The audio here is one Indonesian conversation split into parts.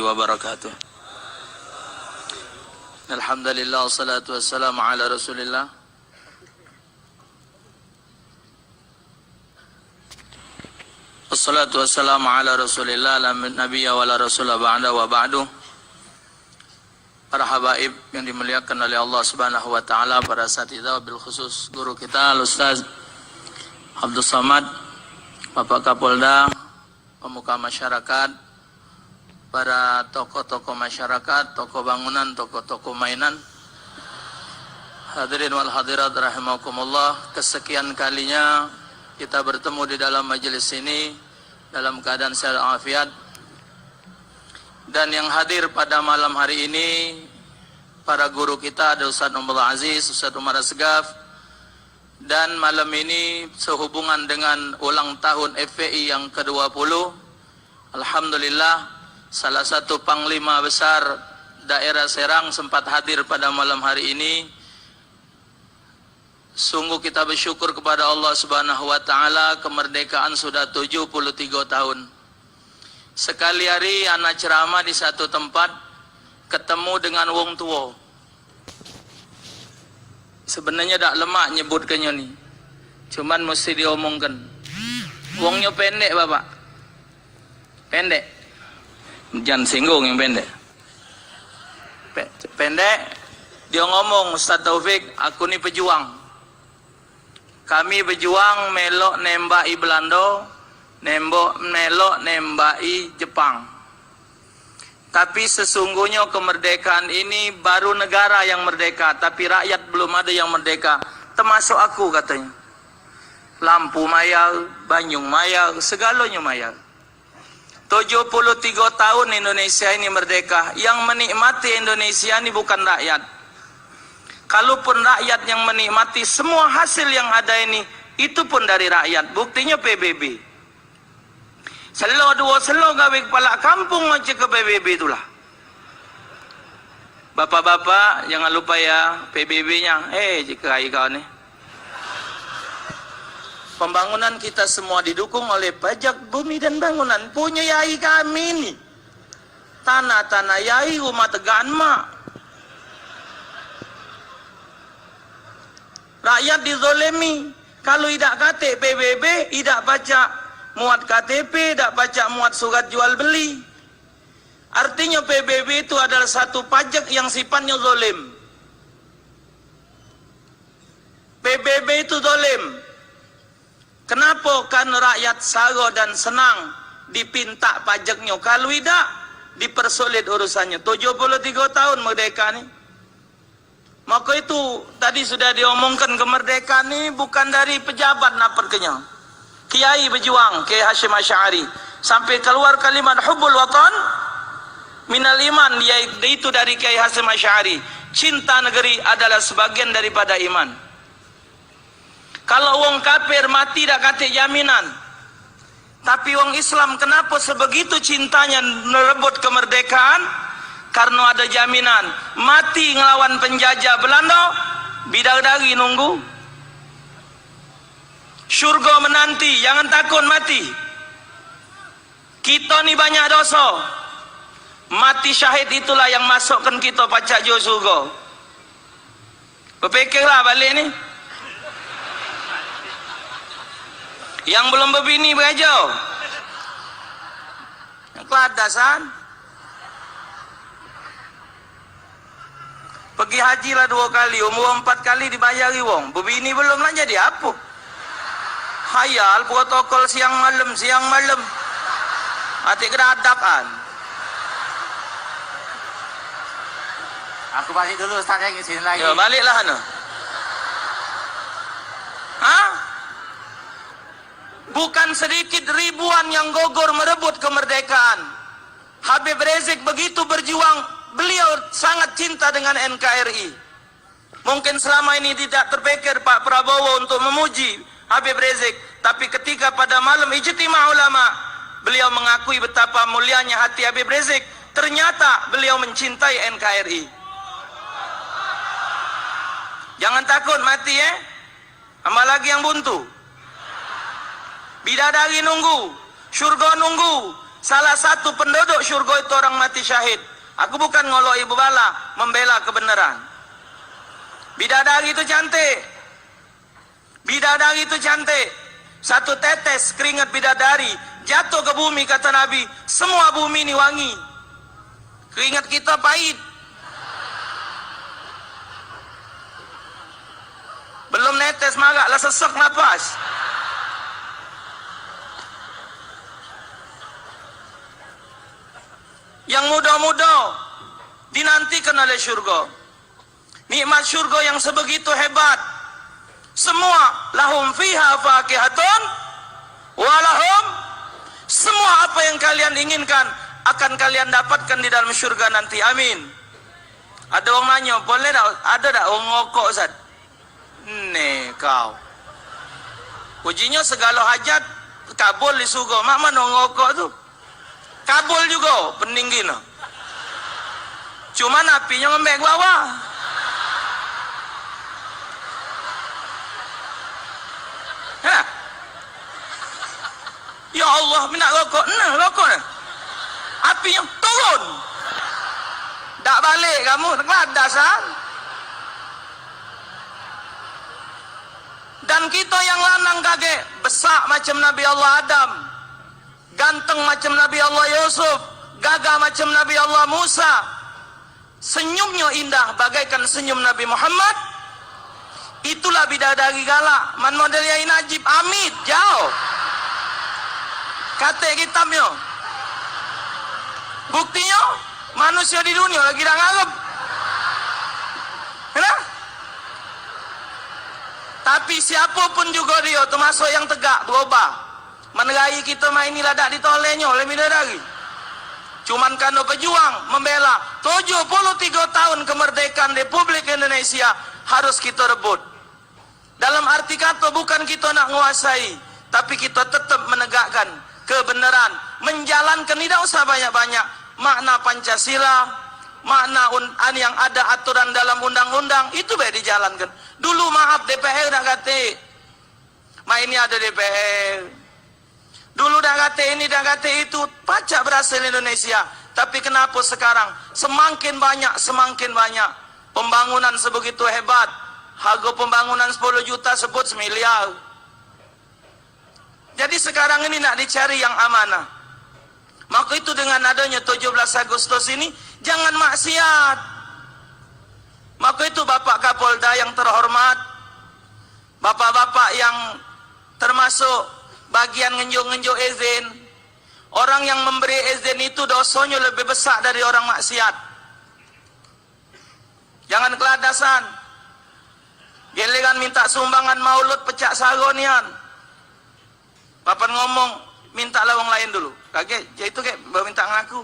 wabarakatuh. Alhamdulillah wassalatu wassalamu ala Rasulillah. Wassalatu wassalamu ala Rasulillah la nabiyya wa la rasula ba'da wa ba'du. Para habaib yang dimuliakan oleh Allah Subhanahu wa taala, para asatidzah bil khusus guru kita Ustaz Abdul Somad, Bapak Kapolda, pemuka masyarakat, para tokoh-tokoh masyarakat, tokoh bangunan, tokoh-tokoh mainan, hadirin wal hadirat rahimakumullah. Kesekian kalinya kita bertemu di dalam majelis ini dalam keadaan sehat afiat. Dan yang hadir pada malam hari ini para guru kita ada Ustaz Umar Aziz, Ustaz Umar Asgaf. Dan malam ini sehubungan dengan ulang tahun FPI yang ke-20, alhamdulillah salah satu panglima besar daerah Serang sempat hadir pada malam hari ini. Sungguh kita bersyukur kepada Allah Subhanahu wa taala, kemerdekaan sudah 73 tahun. Sekali hari anak ceramah di satu tempat ketemu dengan wong tua. Sebenarnya tak lemak nyebutkannya nih, cuman mesti diomongkan. Wongnya pendek bapak, pendek. Jangan singgung yang pendek. Pendek. Dia ngomong, Ustaz Taufik, aku ni pejuang. Kami berjuang melok nembai Belanda, melok nembai Jepang. Tapi sesungguhnya kemerdekaan ini baru negara yang merdeka, tapi rakyat belum ada yang merdeka. Termasuk aku katanya. Lampu mayar, Banyung mayar, segalanya mayar. 73 tahun Indonesia ini merdeka. Yang menikmati Indonesia ini bukan rakyat. Kalaupun rakyat yang menikmati semua hasil yang ada ini, itu pun dari rakyat. Buktinya PBB. Selo dua selo gawe kepala kampung macam ke PBB itulah. Bapak-bapak jangan lupa ya PBB-nya. Jika kau nih. Pembangunan kita semua didukung oleh pajak bumi dan bangunan. Punya yai kami nih. Tanah-tanah yai rumah tegaan mak. Rakyat dizolimi. Kalau tidak kate PBB, tidak baca muat KTP, tidak baca muat surat jual beli. Artinya PBB itu adalah satu pajak yang sifatnya zolim. PBB itu zolim. Kenapa? Karena rakyat saro dan senang dipinta pajaknya. Kalau tidak, dipersulit urusannya. 73 tahun merdeka nih. Maka itu tadi sudah diomongkan, kemerdekaan ini bukan dari pejabat napatnya. Kiai berjuang, Kiai Hashim Asy'ari, sampai keluar kalimat hubbul watan minal iman, itu dari Kiai Hashim Asy'ari. Cinta negeri adalah sebagian daripada iman. Kalau wong kafir mati tak kate jaminan. Tapi wong Islam kenapa sebegitu cintanya merebut kemerdekaan? Karena ada jaminan. Mati ngelawan penjajah Belanda, bidadari nunggu. Syurga menanti, jangan takut mati. Kita ni banyak dosa. Mati syahid itulah yang masukkan kita pacak jauh surga. Berfikirlah balik ni. Yang belum berbini berajau. Yang keladasan. Pergi haji lah 2 kali, umur 4 kali dibayari wong. Berbini belum lah jadi apa? Hayal protokol siang malam. Hati kedadak. Aku balik dulu Ustaz, yang sini lagi. Ya, baliklah ana. Hah? Bukan sedikit ribuan yang gugur merebut kemerdekaan. Habib Rizik begitu berjuang, beliau sangat cinta dengan NKRI. Mungkin selama ini tidak terpikir Pak Prabowo untuk memuji Habib Rizik, tapi ketika pada malam ijtima ulama, beliau mengakui betapa mulianya hati Habib Rizik. Ternyata beliau mencintai NKRI. Jangan takut mati Amal lagi yang buntu. Bidadari nunggu, syurga nunggu, salah satu penduduk syurga itu orang mati syahid. Aku bukan ngolok ibu bala, membela kebenaran. Bidadari itu cantik. Bidadari itu cantik. Satu tetes keringat bidadari jatuh ke bumi, kata Nabi, semua bumi ini wangi. Keringat kita pahit. Belum netes marak lah sesek nafas. Yang muda-muda dinantikan oleh syurga. Nikmat syurga yang sebegitu hebat. Semua lahum fiha fakihatun walahum, semua apa yang kalian inginkan akan kalian dapatkan di dalam syurga nanti. Amin. Ada orang nanya, boleh tak? Ada tak orang ngokok, Ustaz? Nih kau. Pujinya segala hajat kabul di surga. Mak mana orang ngokok tu? Kabul juga, pening gini. Cuma apinya ngembek bawah. Hah? Ya Allah, minat rokok. Nah, rokok ni. Apinya turun. Tak balik kamu, ngeladas kan? Dan kita yang lanang kaget, besar macam Nabi Allah Adam, ganteng macam Nabi Allah Yusuf, gagah macam Nabi Allah Musa, senyumnya indah bagaikan senyum Nabi Muhammad. Itulah bidadari galak. Man model Yai Najib Amit jauh. Kata kitabnya. Buktinya manusia di dunia lagi dah ngarep. Kenapa? Tapi siapapun juga dia, termasuk yang tegak, berubah. Menerai kita main ini ladak ditolehnya oleh bidadari. Cuman karena pejuang membela 73 tahun kemerdekaan Republik Indonesia harus kita rebut. Dalam arti kata bukan kita nak menguasai, tapi kita tetap menegakkan kebenaran, menjalankan, tidak usah banyak-banyak makna Pancasila, makna yang ada aturan dalam undang-undang, itu baik dijalankan. Dulu maaf DPR dah kata, mak ini ada DPR. Dulu dah kata ini, dah kata itu, pacak berhasil Indonesia. Tapi kenapa sekarang semakin banyak pembangunan sebegitu hebat, harga pembangunan 10 juta sebut 1 miliar. Jadi sekarang ini nak dicari yang amanah. Maka itu dengan adanya 17 Agustus ini, jangan maksiat. Maka itu Bapak Kapolda yang terhormat, bapak-bapak yang termasuk bagian ngenjuk-ngenjuk izin, orang yang memberi izin itu dosanya lebih besar dari orang maksiat. Jangan keladasan. Giliran minta sumbangan maulud pecah saronian. Bapak ngomong, minta lawang lain dulu. Kaget, ya itu kayak baru minta ngaku.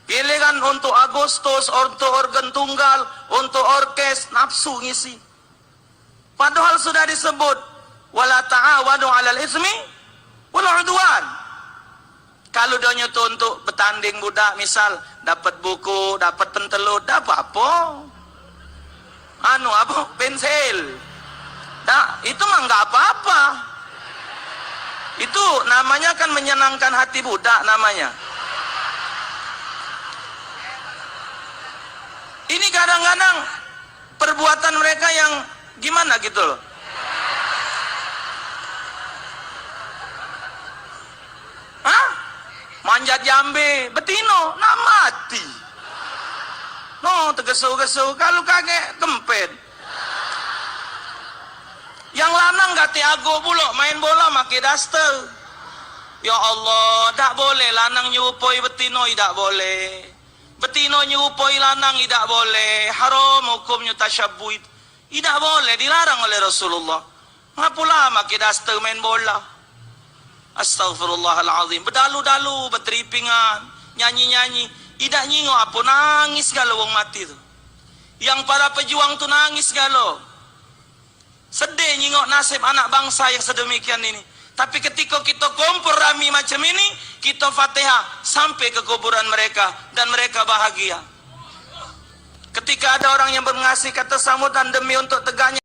Giliran untuk Agustus, untuk organ tunggal, untuk orkes, nafsu ngisi. Padahal sudah disebut, wala ta'awanu 'alal ismi wal 'udwan. Kalau dia nyoto untuk bertanding budak, misal dapat buku, dapat pentelut, dapat apa? Pensil. Itu mah nggak apa-apa. Itu namanya kan menyenangkan hati budak namanya. Ini kadang-kadang perbuatan mereka yang gimana gitu loh. Manjat jambe, betino, nak mati. No, tergesu-gesu, kalau kaget, kempet. Yang lanang gak tiago pula, main bola make daster. Ya Allah, tak boleh lanang nyupoi betino, tidak boleh. Betino nyupoi lanang, tidak boleh. Haram hukumnya tasyabbuh itu. Tidak boleh, dilarang oleh Rasulullah. Ngapalah make daster main bola. Astaghfirullahaladzim. Berdalu-dalu, berteripingan, nyanyi-nyanyi. Tidak nyingok apa, nangis galau wong mati tu. Yang para pejuang tu nangis galau. Sedih nyingok nasib anak bangsa yang sedemikian ini. Tapi ketika kita kumpul rami macam ini, kita Fatihah sampai ke kuburan mereka dan mereka bahagia. Ketika ada orang yang berngasih kata sambutan demi untuk tegaknya